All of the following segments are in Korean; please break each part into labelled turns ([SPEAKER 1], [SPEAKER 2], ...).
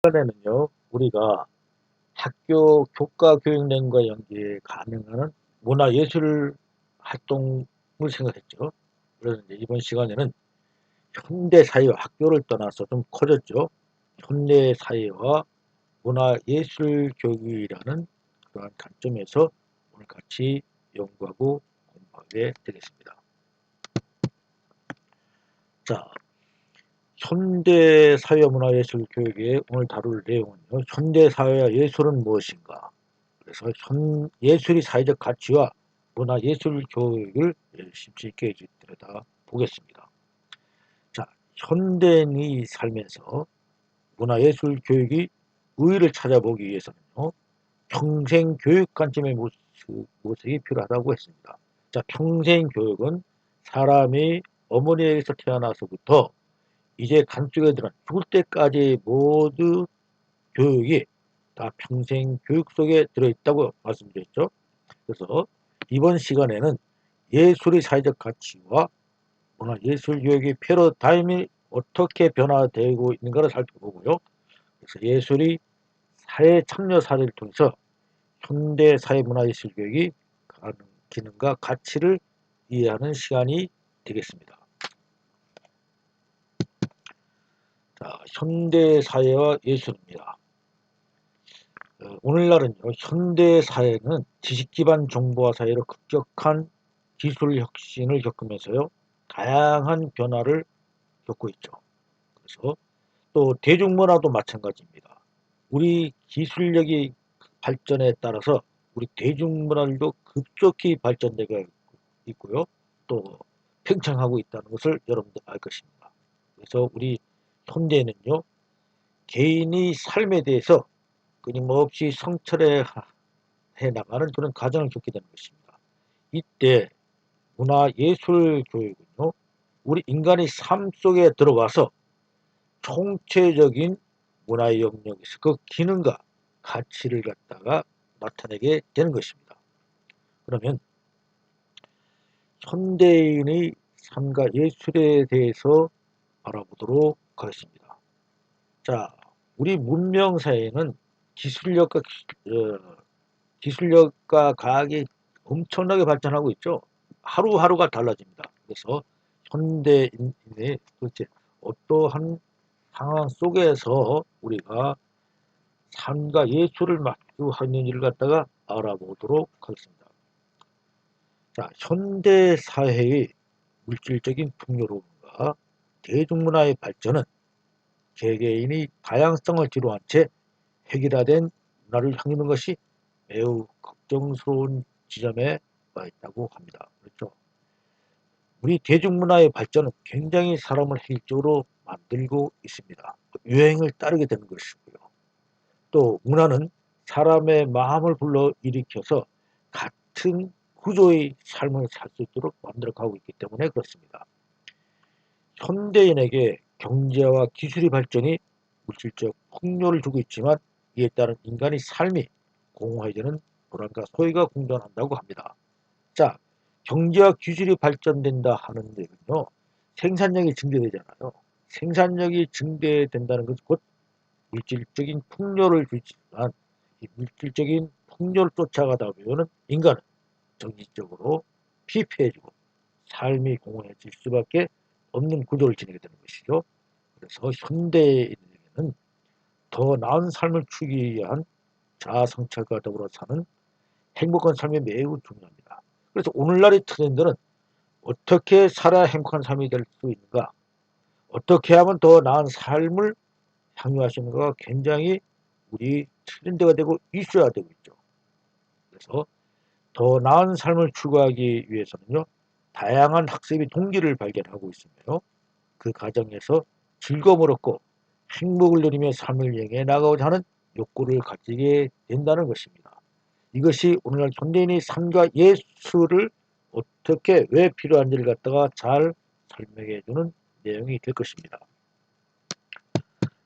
[SPEAKER 1] 시간에는요, 우리가 학교 교과 교육내용과 연계에 가능한 문화예술 활동을 생각했죠. 그래서 이제 이번 시간에는 현대 사회와 학교를 떠나서 좀 커졌죠. 현대 사회와 문화예술 교육이라는 그러한 관점에서 오늘 같이 연구하고 공부하게 되겠습니다. 자, 현대 사회와 문화예술 교육에 오늘 다룰 내용은요. 현대 사회와 예술은 무엇인가? 그래서 예술이 사회적 가치와 문화예술 교육을 심층 있게 들여다 보겠습니다. 자, 현대인이 살면서 문화예술 교육이 의의를 찾아보기 위해서는요. 평생 교육 관점의 모색이 필요하다고 했습니다. 자, 평생 교육은 사람이 어머니에게서 태어나서부터 이제 간속에 들어간 죽을 때까지 모두 교육이 다 평생 교육 속에 들어있다고 말씀드렸죠. 그래서 이번 시간에는 예술의 사회적 가치와 문화예술 교육의 패러다임이 어떻게 변화되고 있는가를 살펴보고요. 그래서 예술이 사회 참여 사례를 통해서 현대 사회 문화예술 교육이 기능과 가치를 이해하는 시간이 되겠습니다. 자, 현대 사회와 예술입니다. 오늘날은요, 현대 사회는 지식 기반 정보화 사회로 급격한 기술 혁신을 겪으면서요, 다양한 변화를 겪고 있죠. 그래서 또 대중문화도 마찬가지입니다. 우리 기술력이 발전에 따라서 우리 대중문화도 급속히 발전되고 있고요. 또 팽창하고 있다는 것을 여러분들 알 것입니다. 그래서 우리 현대에는요, 개인이 삶에 대해서 끊임없이 성찰해 나가는 그런 과정을 겪게 되는 것입니다. 이때 문화예술 교육은요, 우리 인간의 삶 속에 들어와서 총체적인 문화의 영역에서 그 기능과 가치를 갖다가 나타내게 되는 것입니다. 그러면 현대인의 삶과 예술에 대해서 알아보도록 하겠습니다. 자, 우리 문명사회는 기술력과 과학이 엄청나게 발전하고 있죠. 하루하루가 달라집니다. 그래서 현대인의 도대체 어떠한 상황 속에서 우리가 삶과 예술을 마주하는지를 갖다가 알아보도록 하겠습니다. 자, 현대 사회의 물질적인 풍요로움과 대중문화의 발전은 개개인의 다양성을 뒤로한 채 획일화된 문화를 향유하는 것이 매우 걱정스러운 지점에 와 있다고 합니다. 그렇죠? 우리 대중문화의 발전은 굉장히 사람을 획일적으로 만들고 있습니다. 유행을 따르게 되는 것이고요. 또 문화는 사람의 마음을 불러일으켜서 같은 구조의 삶을 살 수 있도록 만들어가고 있기 때문에 그렇습니다. 현대인에게 경제와 기술의 발전이 물질적 풍요를 주고 있지만 이에 따른 인간의 삶이 공허해지는 불안과 소외가 공존한다고 합니다. 자, 경제와 기술이 발전된다 하는 데는요, 생산력이 증대되잖아요. 생산력이 증대된다는 것은 곧 물질적인 풍요를 주지만 이 물질적인 풍요를 쫓아가다 보면 인간은 정신적으로 피폐해지고 삶이 공허해질 수밖에 없는 구조를 지니게 되는 것이죠. 그래서 현대인에게는 더 나은 삶을 추구하기 위한 자아 성찰과 더불어 사는 행복한 삶이 매우 중요합니다. 그래서 오늘날의 트렌드는 어떻게 살아야 행복한 삶이 될 수 있는가, 어떻게 하면 더 나은 삶을 향유하시는가가 굉장히 우리 트렌드가 되고 이슈화 되고 있죠. 그래서 더 나은 삶을 추구하기 위해서는요, 다양한 학습의 동기를 발견하고 있으며 그 과정에서 즐거움을 얻고 행복을 누리며 삶을 여행해 나가고자 하는 욕구를 가지게 된다는 것입니다. 이것이 오늘날 현대인의 삶과 예술을 어떻게 왜 필요한지를 갖다가 잘 설명해 주는 내용이 될 것입니다.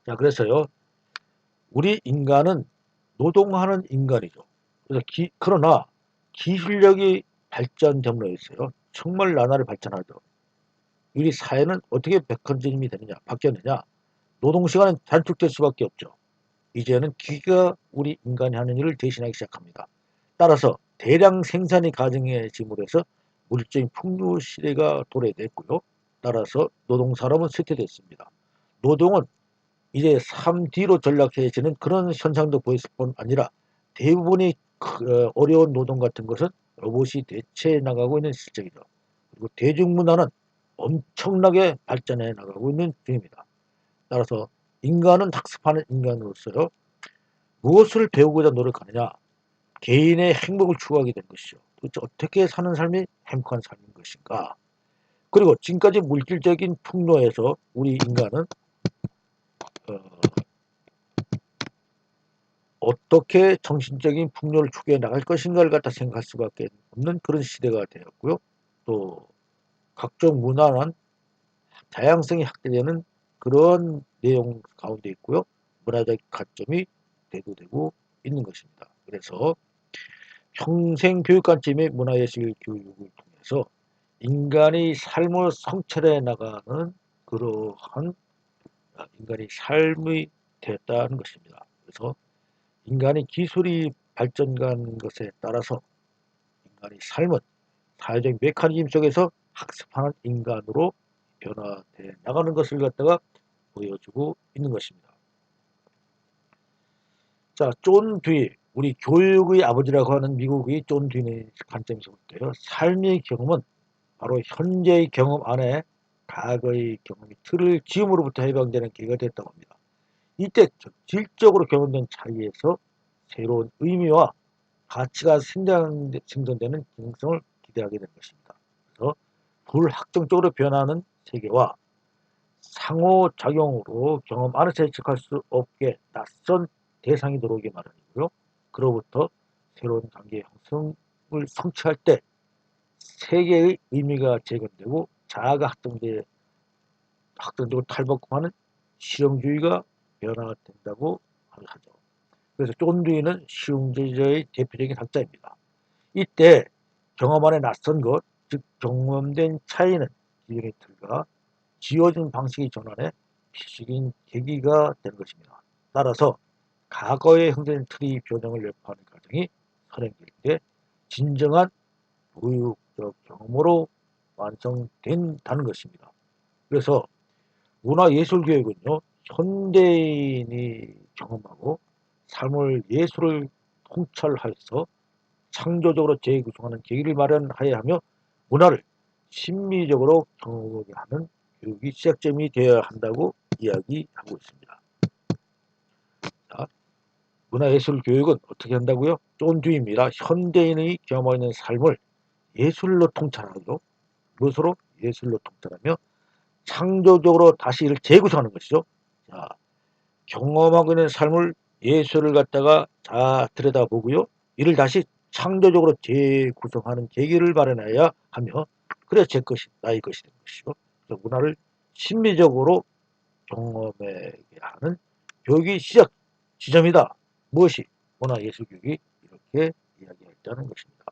[SPEAKER 1] 자, 그래서요, 우리 인간은 노동하는 인간이죠. 그러나 기술력이 발전됨으로 해서요, 정말 나날이 발전하죠. 우리 사회는 어떻게 백건진이 되느냐, 바뀌었느냐? 노동시간은 단축될 수밖에 없죠. 이제는 기계가 우리 인간이 하는 일을 대신하기 시작합니다. 따라서 대량 생산이 가능해짐으로 해서 물질적인 풍요 시대가 도래됐고요. 따라서 노동산업은 쇠퇴됐습니다. 노동은 이제 3D로 전락해지는 그런 현상도 보였을 뿐 아니라 대부분이 어려운 노동 같은 것은 로봇이 대체해 나가고 있는 실정이죠. 그리고 대중문화는 엄청나게 발전해 나가고 있는 중입니다. 따라서 인간은 학습하는 인간으로서요. 무엇을 배우고자 노력하느냐? 개인의 행복을 추구하게 된 것이죠. 도대체 어떻게 사는 삶이 행복한 삶인 것인가? 그리고 지금까지 물질적인 풍요에서 우리 인간은 어떻게 정신적인 풍요를 추구해 나갈 것인가를 갖다 생각할 수밖에 없는 그런 시대가 되었고요. 또 각종 문화는 다양성이 확대되는 그런 내용 가운데 있고요. 문화적 가점이 대두되고 있는 것입니다. 그래서 평생교육관점의 문화예술 교육을 통해서 인간의 삶을 성찰해 나가는 그러한 인간의 삶이 되었다는 것입니다. 그래서 인간의 기술이 발전한 것에 따라서 인간의 삶은 사회적 메커니즘 속에서 학습하는 인간으로 변화돼 나가는 것을 갖다가 보여주고 있는 것입니다. 자, 존 듀이, 우리 교육의 아버지라고 하는 미국의 존 듀이의 관점에서 볼 때요. 삶의 경험은 바로 현재의 경험 안에 과거의 경험이 틀을 지음으로부터 해방되는 계기가 됐다고 합니다. 이때 질적으로 경험된 차이에서 새로운 의미와 가치가 생성되는 기능성을 기대하게 된 것입니다. 그래서 불확정적으로 변하는 세계와 상호작용으로 경험 안에서 예측할 수 없게 낯선 대상이 들어오기 마련이고요. 그로부터 새로운 관계 형성을 성취할 때 세계의 의미가 재건되고 자아가 확정되고 탈바꿈하는 실용주의가 변화된다고 하죠. 그래서 쫀두이는 실용주의의 대표적인 학자입니다. 이때 경험 안에 낯선 것, 즉 경험된 차이는 기존의 틀과 지어진 방식의 전환에 필수적인 계기가 되는 것입니다. 따라서 과거에 형성된 틀의 변형을 여파하는 과정이 선행될 때 진정한 교육적 경험으로 완성된다는 것입니다. 그래서 문화예술교육은요, 현대인이 경험하고 삶을 예술을 통찰하여서 창조적으로 재구성하는 계기를 마련하여야 하며 문화를 심미적으로 경험하게 하는 교육이 시작점이 되어야 한다고 이야기하고 있습니다. 자, 문화예술교육은 어떻게 한다고요? 쫀듀입니다. 현대인의 경험하고 있는 삶을 예술로 통찰하고 무엇으로? 예술로 통찰하며 창조적으로 다시 이를 재구성하는 것이죠. 자, 경험하고 있는 삶을 예술을 갖다가 다 들여다보고요. 이를 다시 창조적으로 재구성하는 계기를 마련해야 하며 그래야 제 것이 나의 것이 되는 것이죠. 그래서 문화를 심미적으로 경험하게 하는 교육이 시작 지점이다. 무엇이? 문화예술교육이 이렇게 이야기했다는 것입니다.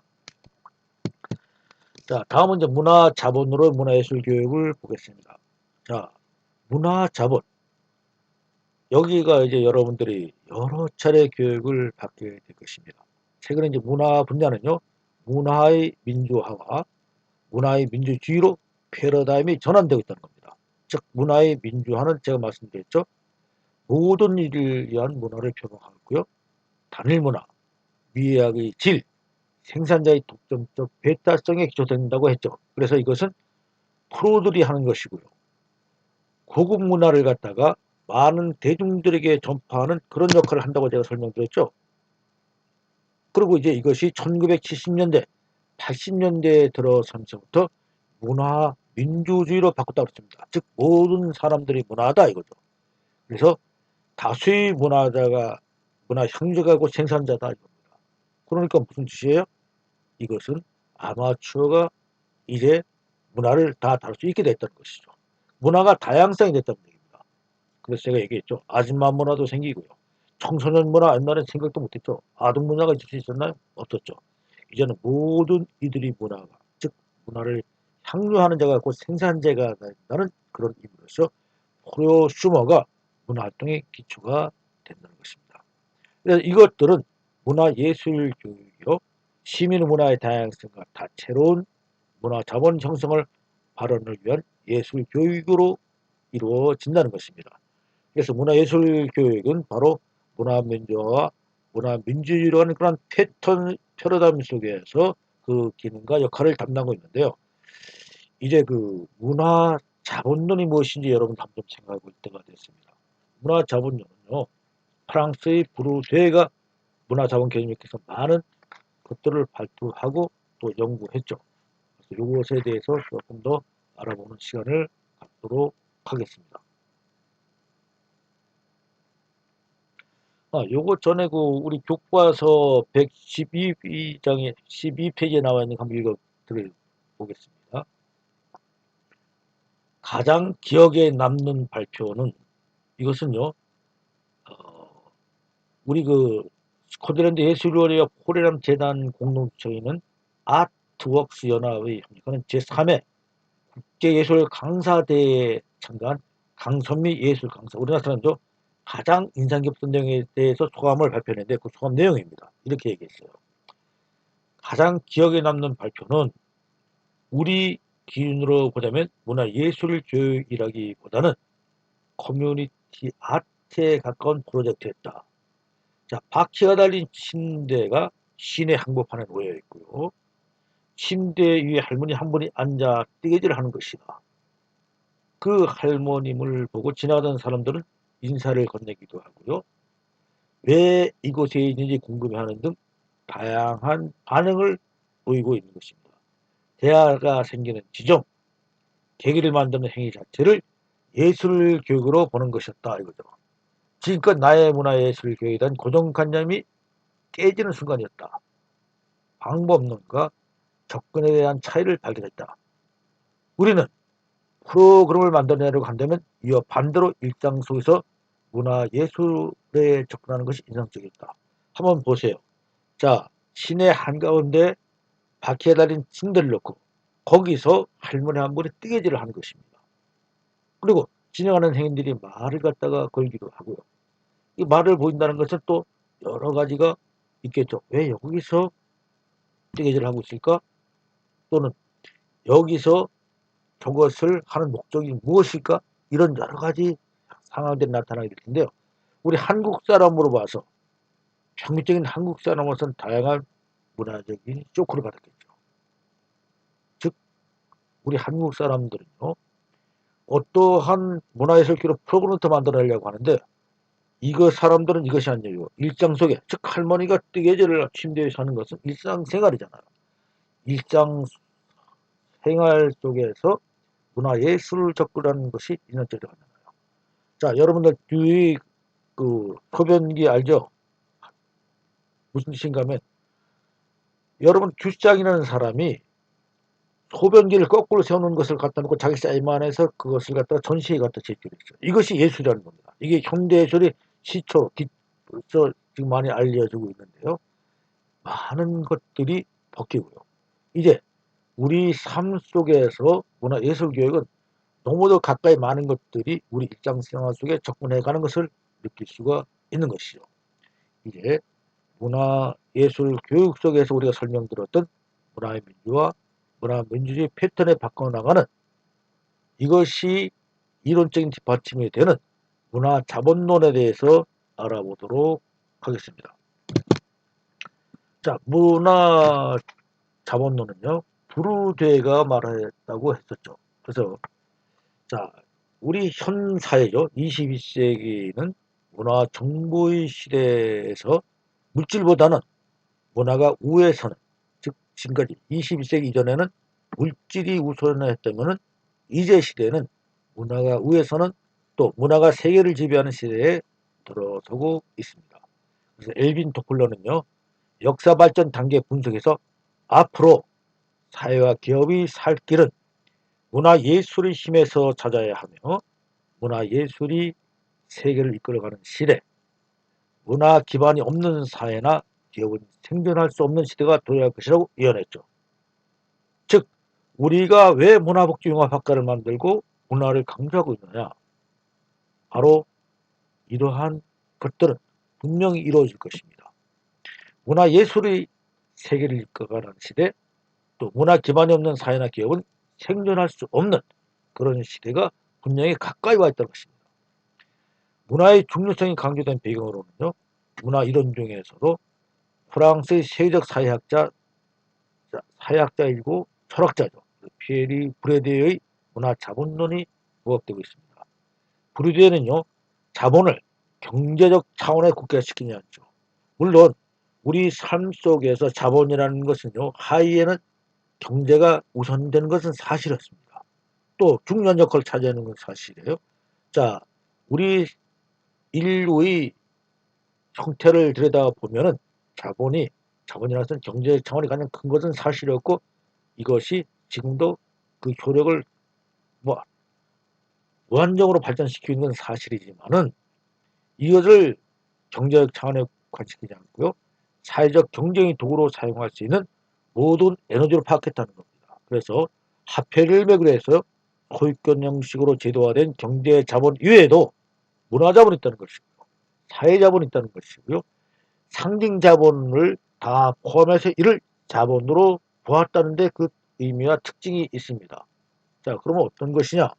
[SPEAKER 1] 자, 다음은 이제 문화자본으로 문화예술교육을 보겠습니다. 자, 문화자본. 여기가 이제 여러분들이 여러 차례 교육을 받게 될 것입니다. 최근에 이제 문화 분야는요, 문화의 민주화와 문화의 민주주의로 패러다임이 전환되고 있다는 겁니다. 즉, 문화의 민주화는 제가 말씀드렸죠. 모든 일을 위한 문화를 표방하고요. 단일 문화, 미학의 질, 생산자의 독점적 배타성에 기초된다고 했죠. 그래서 이것은 프로들이 하는 것이고요. 고급 문화를 갖다가 많은 대중들에게 전파하는 그런 역할을 한다고 제가 설명드렸죠. 그리고 이제 이것이 1970년대, 80년대에 들어서부터 문화 민주주의로 바꿨다고 했습니다. 즉 모든 사람들이 문화다 이거죠. 그래서 다수의 문화 형제가고 생산자다 이겁니다. 그러니까 무슨 뜻이에요? 이것은 아마추어가 이제 문화를 다 다룰 수 있게 됐다는 것이죠. 문화가 다양성이 됐다는 얘기입니다. 그래서 제가 얘기했죠. 아줌마 문화도 생기고요. 청소년 문화 옛날엔 생각도 못했죠. 아동 문화가 있을 수 있었나요? 없었죠. 이제는 모든 이들이 문화가 즉 문화를 향유하는 자가 곧 생산자가 된다는 그런 의미로서 프로슈머가 문화활동의 기초가 된다는 것입니다. 그래서 이것들은 문화예술교육이요. 시민 문화의 다양성과 다채로운 문화 자본 형성을 발현을 위한 예술 교육으로 이루어진다는 것입니다. 그래서 문화예술교육은 바로 문화민주화와 문화민주주의라는 그런 패러다임 속에서 그 기능과 역할을 담당하고 있는데요. 이제 그 문화 자본론이 무엇인지 여러분 한번 생각해 볼 때가 됐습니다. 문화 자본론은요, 프랑스의 브루세가 문화 자본 개념에 대해서 많은 것들을 발표하고 또 연구했죠. 그래서 이것에 대해서 조금 더 알아보는 시간을 갖도록 하겠습니다. 요거 전에 그 우리 교과서 112장에 12페이지에 나와 있는 거 한번 읽어 드려보겠습니다. 가장 기억에 남는 발표는 이것은요, 우리 그 스코틀랜드 예술원회와 포레람 재단 공동주최인 아트웍스 연합의 이거는 제3회 국제예술 강사대회에 참가한 강선미 예술 강사, 우리나라 사람도 가장 인상 깊었던 내용에 대해서 소감을 발표했는데 그 소감 내용입니다. 이렇게 얘기했어요. 가장 기억에 남는 발표는 우리 기준으로 보자면 문화예술 교육이라기보다는 커뮤니티 아트에 가까운 프로젝트였다. 자, 바퀴가 달린 침대가 시내 한복판에 놓여 있고요. 침대 위에 할머니 한 분이 앉아 뜨개질을 하는 것이다. 그 할머님을 보고 지나가던 사람들은 인사를 건네기도 하고요. 왜 이곳에 있는지 궁금해하는 등 다양한 반응을 보이고 있는 것입니다. 대화가 생기는 지점, 계기를 만드는 행위 자체를 예술 교육으로 보는 것이었다 이거죠. 지금껏 나의 문화예술 교육에 대한 고정관념이 깨지는 순간이었다. 방법론과 접근에 대한 차이를 발견했다. 우리는 프로그램을 만들어내려고 한다면 이와 반대로 일상 속에서 문화예술에 접근하는 것이 인상적이었다. 한번 보세요. 자, 시내 한가운데 바퀴에 달린 침대를 놓고 거기서 할머니 한 분이 뜨개질을 하는 것입니다. 그리고 진행하는 행인들이 말을 갖다가 걸기도 하고요. 이 말을 보인다는 것은 또 여러 가지가 있겠죠. 왜 여기서 뜨개질을 하고 있을까? 또는 여기서 저것을 하는 목적이 무엇일까? 이런 여러 가지 상황들이 나타나게 될 텐데요. 우리 한국 사람으로 봐서 평균적인 한국 사람으로서는 다양한 문화적인 쇼크를 받았겠죠. 즉 우리 한국 사람들은요. 어떠한 문화예술기로 프로그램을 만들어내려고 하는데 이거 사람들은 이것이 아니에요. 일상 속에 즉 할머니가 뜨개질을 침대에 사는 것은 일상생활이잖아요. 일상생활 속에서 문화예술을 접근하는 것이 인연적이라고 하잖아요. 자, 여러분들 뒤 그 소변기 알죠? 무슨 뜻인가 하면 여러분 규장이라는 사람이 소변기를 거꾸로 세우는 것을 갖다 놓고 자기 사인만 해서 그것을 갖다가 전시회 갖다 제출했어요. 이것이 예술이라는 겁니다. 이게 현대예술의 시초, 벌써 지금 많이 알려지고 있는데요. 많은 것들이 바뀌고요. 이제 우리 삶 속에서 문화예술교육은 너무도 가까이 많은 것들이 우리 일상생활 속에 접근해가는 것을 느낄 수가 있는 것이죠. 이제 문화예술 교육 속에서 우리가 설명드렸던 문화의 민주화, 문화민주주의 패턴에 바꿔나가는 이것이 이론적인 뒷받침이 되는 문화자본론에 대해서 알아보도록 하겠습니다. 자, 문화자본론은요, 브루데가 말했다고 했었죠. 그래서 자, 우리 현 사회죠. 21세기는 문화 정보의 시대에서 물질보다는 문화가 우위에 서는, 즉 지금까지 21세기 이전에는 물질이 우선했다면 이제 시대에는 문화가 우위에 서는 또 문화가 세계를 지배하는 시대에 들어서고 있습니다. 그래서 엘빈 토플러는요. 역사 발전 단계 분석에서 앞으로 사회와 기업이 살 길은 문화예술의 힘에서 찾아야 하며 문화예술이 세계를 이끌어가는 시대, 문화 기반이 없는 사회나 기업은 생존할 수 없는 시대가 도래할 것이라고 예언했죠. 즉 우리가 왜 문화복지융합학과를 만들고 문화를 강조하고 있느냐. 바로 이러한 것들은 분명히 이루어질 것입니다. 문화예술의 세계를 이끌어가는 시대, 또 문화 기반이 없는 사회나 기업은 생존할 수 없는 그런 시대가 분명히 가까이 와 있다는 것입니다. 문화의 중요성이 강조된 배경으로는요, 문화 이론 중에서도 프랑스의 세계적 사회학자이고 철학자죠. 피에리 브레데의 문화 자본론이 부각되고 있습니다. 브레데는요, 자본을 경제적 차원에 국가시키지 않죠. 물론 우리 삶 속에서 자본이라는 것은요, 하위에는 경제가 우선되는 것은 사실이었습니다. 또 중요한 역할을 차지하는 건 사실이에요. 자, 우리 인류의 형태를 들여다보면은 자본이라는 것은 경제 차원이 가장 큰 것은 사실이었고, 이것이 지금도 그 효력을 뭐 무한정으로 발전시키고 있는 건 사실이지만은, 이것을 경제적 차원에 관시키지 않고요, 사회적 경쟁의 도구로 사용할 수 있는 모든 에너지로 파악했다는 겁니다. 그래서 화폐를 매개로 해서 소유권 형식으로 제도화된 경제 자본 이외에도 문화 자본이 있다는 것이고요, 사회 자본이 있다는 것이고요, 상징 자본을 다 포함해서 이를 자본으로 보았다는데 그 의미와 특징이 있습니다. 자, 그러면 어떤 것이냐?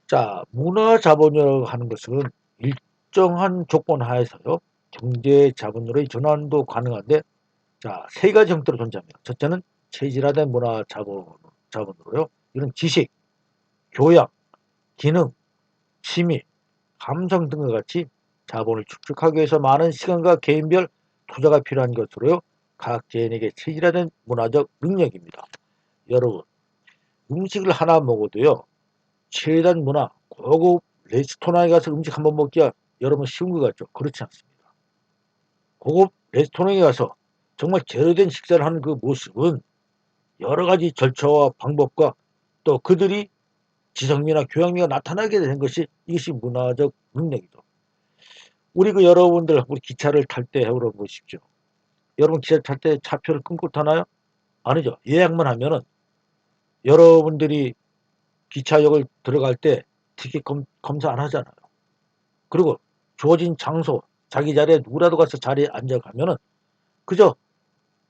[SPEAKER 1] 자, 문화 자본이라고 하는 것은 일정한 조건 하에서요, 경제 자본으로의 전환도 가능한데, 자, 세 가지 형태로 존재합니다. 첫째는 체질화된 문화 자본으로요, 이런 지식, 교양, 기능, 취미, 감성 등과 같이 자본을 축적하기 위해서 많은 시간과 개인별 투자가 필요한 것으로요, 각 개인에게 체질화된 문화적 능력입니다. 여러분, 음식을 하나 먹어도요, 최단 문화, 고급 레스토랑에 가서 음식 한번 먹기가 여러분 쉬운 것 같죠? 그렇지 않습니다. 고급 레스토랑에 가서 정말 제대로 된 식사를 하는 그 모습은 여러 가지 절차와 방법과 또 그들이 지성미나 교양미가 나타나게 된 것이, 이것이 문화적 능력이죠. 여러분들 우리 기차를 탈 때 해보러 보십시오. 여러분 기차 탈 때 차표를 끊고 타나요? 아니죠. 예약만 하면은 여러분들이 기차역을 들어갈 때 티켓 검사 안 하잖아요. 그리고 주어진 장소, 자기 자리에 누구라도 가서 자리에 앉아가면은 그저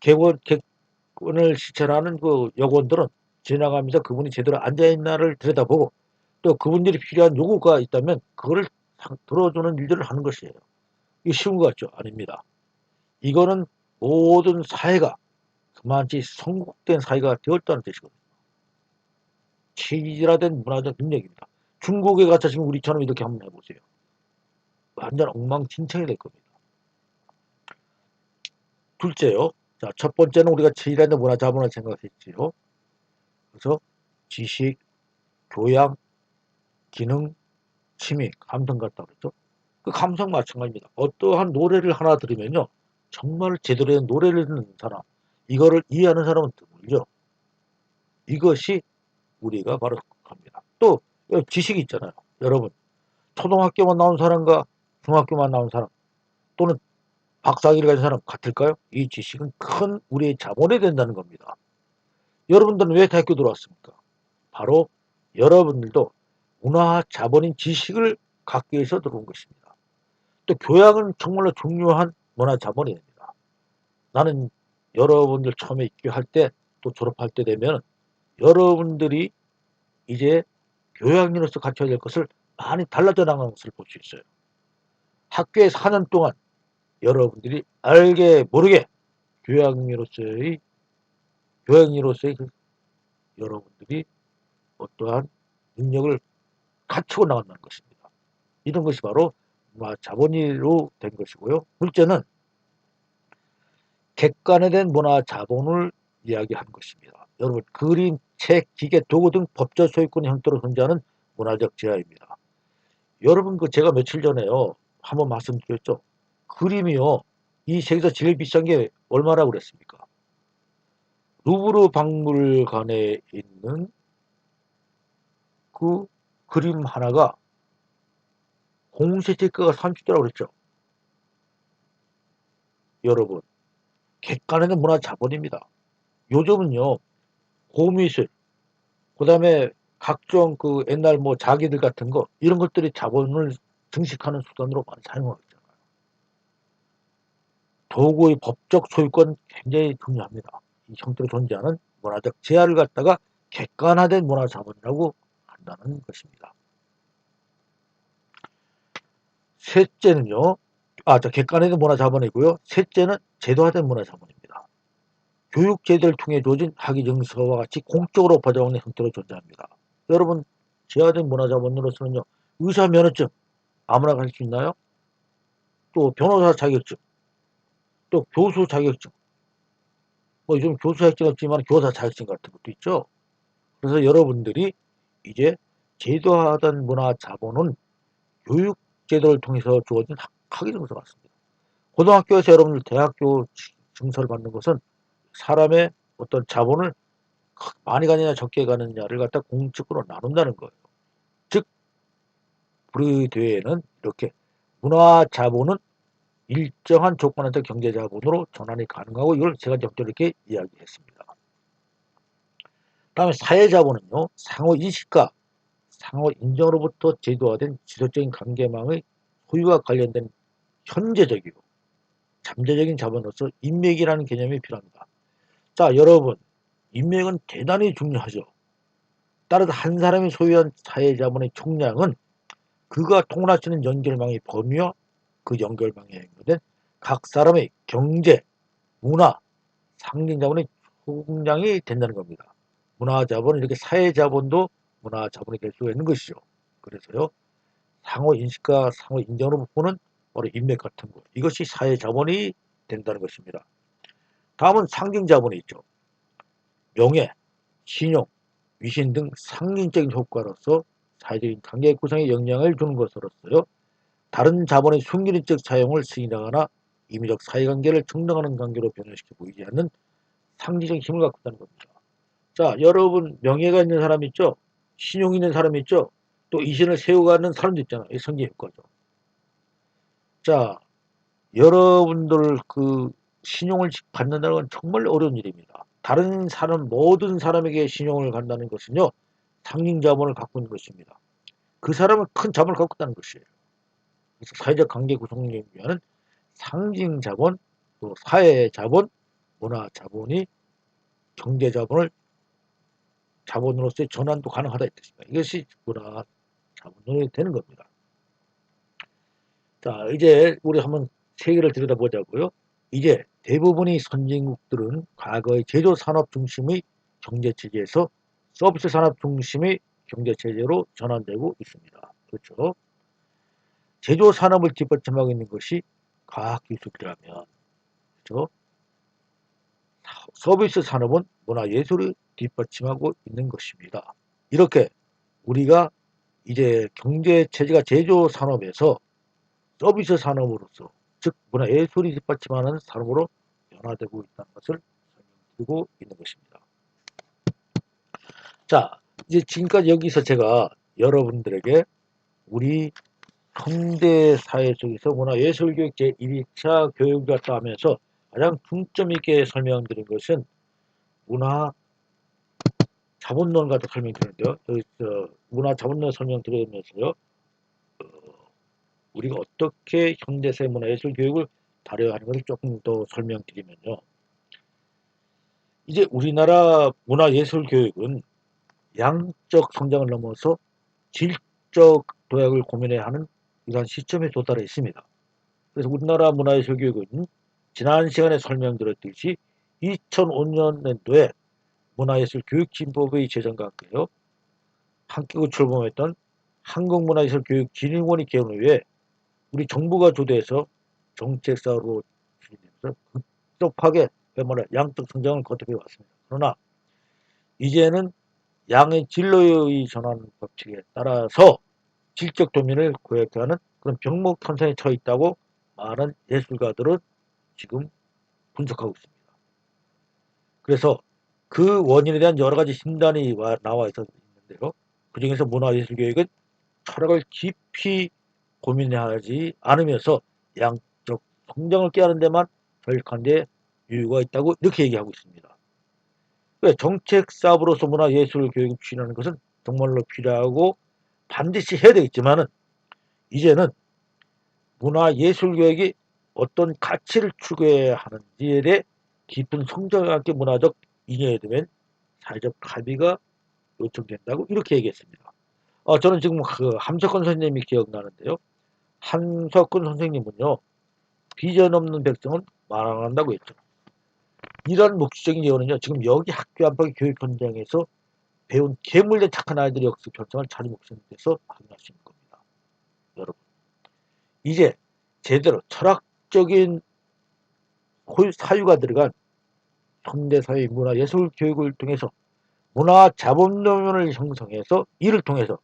[SPEAKER 1] 객원을 시찰하는 그 여권들은 지나가면서 그분이 제대로 앉아있나를 들여다보고, 또 그분들이 필요한 요구가 있다면 그거를 들어주는 일들을 하는 것이에요. 이게 쉬운 것 같죠? 아닙니다. 이거는 모든 사회가 그만치 성공된 사회가 되었다는 뜻이거든요. 체질화된 문화적 능력입니다. 중국에 가서 지금 우리처럼 이렇게 한번 해보세요. 완전 엉망진창이 될 겁니다. 둘째요. 자, 첫 번째는 우리가 체질화된 문화 자본을 생각했지요. 그래서 지식, 교양, 기능, 취미, 감성 같다 그랬죠. 그 감성 마찬가지입니다. 어떠한 노래를 하나 들으면요, 정말 제대로 된 노래를 듣는 사람, 이거를 이해하는 사람은 드물죠. 이것이 우리가 바로 합니다. 또 지식이 있잖아요. 여러분, 초등학교만 나온 사람과 중학교만 나온 사람, 또는 박사학위를 가진 사람 같을까요? 이 지식은 큰 우리의 자본이 된다는 겁니다. 여러분들은 왜 대학교 들어왔습니까? 바로 여러분들도 문화 자본인 지식을 갖기 위해서 들어온 것입니다. 또 교양은 정말로 중요한 문화 자본이 됩니다. 나는 여러분들 처음에 입교할 때, 또 졸업할 때 되면 여러분들이 이제 교양인으로서 갖춰야 될 것을 많이 달라져 나가는 것을 볼 수 있어요. 학교에 4년 동안 여러분들이 알게 모르게 교양인으로서의 여러분들이 어떠한 능력을 갖추고 나간다는 것입니다. 이런 것이 바로 문화 자본으로 된 것이고요. 둘째는 객관화된 문화 자본을 이야기하는 것입니다. 여러분, 그림, 책, 기계, 도구 등 법적 소유권 형태로 존재하는 문화적 재화입니다. 여러분, 제가 며칠 전에요, 한번 말씀드렸죠. 그림이요, 이 세계에서 제일 비싼 게 얼마라고 그랬습니까? 루브르 박물관에 있는 그 그림 하나가 공시지가가 30조라고 그랬죠. 여러분, 객관화된 문화 자본입니다. 요즘은요, 고미술, 그 다음에 각종 그 옛날 뭐 자기들 같은 거, 이런 것들이 자본을 증식하는 수단으로 많이 사용하고 있잖아요. 도구의 법적 소유권 굉장히 중요합니다. 이 형태로 존재하는 문화적 재화를 갖다가 객관화된 문화자본이라고 한다는 것입니다. 셋째는요, 객관화된 문화자본이고요. 셋째는 제도화된 문화자본입니다. 교육제도를 통해 주어진 학위증서와 같이 공적으로 보장하는 형태로 존재합니다. 여러분, 제도화된 문화자본으로서는요, 의사 면허증 아무나 갈 수 있나요? 또 변호사 자격증, 또 교수 자격증, 뭐 요즘 교수 자격증 없지만 교사 자격증 같은 것도 있죠. 그래서 여러분들이 이제 제도화된 문화자본은 교육제도를 통해서 주어진 학위증서 같습니다. 고등학교에서 여러분들 대학교 증서를 받는 것은 사람의 어떤 자본을 많이 가느냐 적게 가느냐를 갖다 공적으로 나눈다는 거예요. 즉 우리 대회에는 이렇게 문화자본은 일정한 조건에서 경제자본으로 전환이 가능하고 이걸 제가 적절히 이렇게 이야기했습니다. 다음에 사회자본은요. 상호인식과 상호인정으로부터 제도화된 지속적인 관계망의 소유와 관련된 현재적이고 잠재적인 자본으로서 인맥이라는 개념이 필요합니다. 자, 여러분, 인맥은 대단히 중요하죠. 따라서 한 사람이 소유한 사회자본의 총량은 그가 통할 수 있는 연결망의 범위와 그 연결망에 연결된 각 사람의 경제, 문화, 상징자본의 총량이 된다는 겁니다. 문화자본은 이렇게 사회자본도 문화자본이 될 수가 있는 것이죠. 그래서요, 상호인식과 상호인정으로 부분은 바로 인맥 같은 것. 이것이 사회자본이 된다는 것입니다. 다음은 상징자본이 있죠. 명예, 신용, 위신 등 상징적인 효과로서 사회적인 관계 구성에 영향을 주는 것으로서요. 다른 자본의 순기능적 사용을 승인하거나 임의적 사회관계를 정당하는 관계로 변형시켜 보이지 않는 상징적 힘을 갖고 있다는 겁니다. 자, 여러분 명예가 있는 사람 있죠? 신용 있는 사람 있죠? 또 이신을 세워가는 사람도 있잖아요. 이 성기 효과죠. 자, 여러분들 그 신용을 갖는다는 건 정말 어려운 일입니다. 다른 사람, 모든 사람에게 신용을 갖는다는 것은요, 상징 자본을 갖고 있는 것입니다. 그 사람은 큰 자본을 갖고 있다는 것이에요. 그래서 사회적 관계 구성을 위한 상징 자본, 또 사회 자본, 문화 자본이 경제 자본을 자본으로서의 전환도 가능하다 했습니다. 이것이 문화 자본이 되는 겁니다. 자, 이제 우리 한번 세계를 들여다보자고요. 이제 대부분의 선진국들은 과거의 제조 산업 중심의 경제 체제에서 서비스 산업 중심의 경제 체제로 전환되고 있습니다. 그렇죠? 제조 산업을 뒷받침하고 있는 것이 과학 기술이라면, 그렇죠? 서비스 산업은 문화 예술을 뒷받침하고 있는 것입니다. 이렇게 우리가 이제 경제 체제가 제조 산업에서 서비스 산업으로서, 즉 문화 예술이 뒷받침하는 산업으로 변화되고 있다는 것을 설명드리고 있는 것입니다. 자, 이제 지금까지 여기서 제가 여러분들에게 우리 현대 사회 속에서 문화예술교육 제1차 교육을 갖다 하면서 가장 중점 있게 설명드린 것은 문화 자본론 갖다 설명드렸는데요. 여기서 문화 자본론 설명드리면서요. 우리가 어떻게 현대사회 문화예술 교육을 다뤄야 하는 것을 조금 더 설명드리면요. 이제 우리나라 문화예술 교육은 양적 성장을 넘어서 질적 도약을 고민해야 하는 이러한 시점에 도달해 있습니다. 그래서 우리나라 문화예술 교육은 지난 시간에 설명드렸듯이 2005년도에 문화예술 교육진법의 제정과 함께요. 함께 출범했던 한국문화예술교육진흥원이 개원 후에 우리 정부가 주도해서 정책사로 진행되면서 급속하게 양적 성장을 거듭해 왔습니다. 그러나 이제는 양의 진로의 전환 법칙에 따라서 질적 도민을 구획해야 하는 그런 병목탄산에 처해 있다고 많은 예술가들은 지금 분석하고 있습니다. 그래서 그 원인에 대한 여러 가지 진단이 나와 있는데요. 그 중에서 문화예술교육은 철학을 깊이 고민하지 않으면서 양적 성장을 깨하는 데만 절약한 데 이유가 있다고 이렇게 얘기하고 있습니다. 정책 사업으로서 문화예술 교육을 추진하는 것은 정말로 필요하고 반드시 해야 되겠지만은 이제는 문화예술교육이 어떤 가치를 추구해야 하는지에 대해 깊은 성장과 함께 문화적 잉여에 대한 사회적 합의가 요청된다고 이렇게 얘기했습니다. 저는 지금 그 함석헌 선생님이 기억나는데요. 함석헌 선생님은요. 비전 없는 백성은 말아난다고 했죠. 이런 묵시적인 예언은요. 지금 여기 학교 안팎의 교육 현장에서 배운 괴물된 착한 아이들의 역사 결정을 자리 몫에서 확인할 수 있는 겁니다. 여러분. 이제 제대로 철학적인 사유가 들어간 현대사회 문화예술 교육을 통해서 문화 자본론을 형성해서 이를 통해서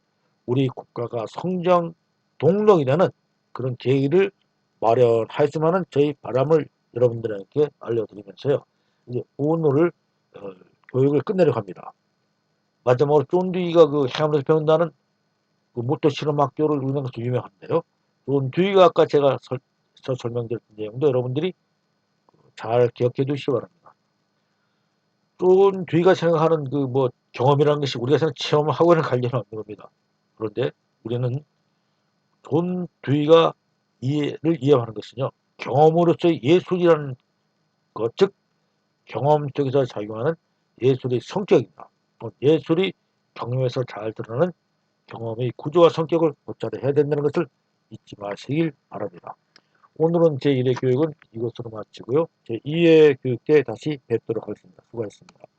[SPEAKER 1] 우리 국가가 성장 동력이 되는 그런 계기를 마련하였으면 하는 저희 바람을 여러분들에게 알려드리면서요. 이제 오늘을 교육을 끝내려고 합니다. 마지막으로 존 듀이가 그 해양에서 배운다는 그 모토 실험학교를 운영한 것도 유명한데요. 존 듀이가 아까 제가 설명드렸던 내용도 여러분들이 잘 기억해 두시기 바랍니다. 존 듀이가 생각하는 그 뭐 경험이라는 것이 우리가 생각 체험하고는 관련이 없는 겁니다. 그런데 우리는 존 듀이가 이해를 이해하는 것은요. 경험으로서의 예술이라는 것, 즉 경험 쪽에서 작용하는 예술의 성격입니다. 예술이 경험에서 잘 드러나는 경험의 구조와 성격을 고찰을 해야 된다는 것을 잊지 마시길 바랍니다. 오늘은 제1회 교육은 이것으로 마치고요. 제2회 교육 때 다시 뵙도록 하겠습니다. 수고하셨습니다.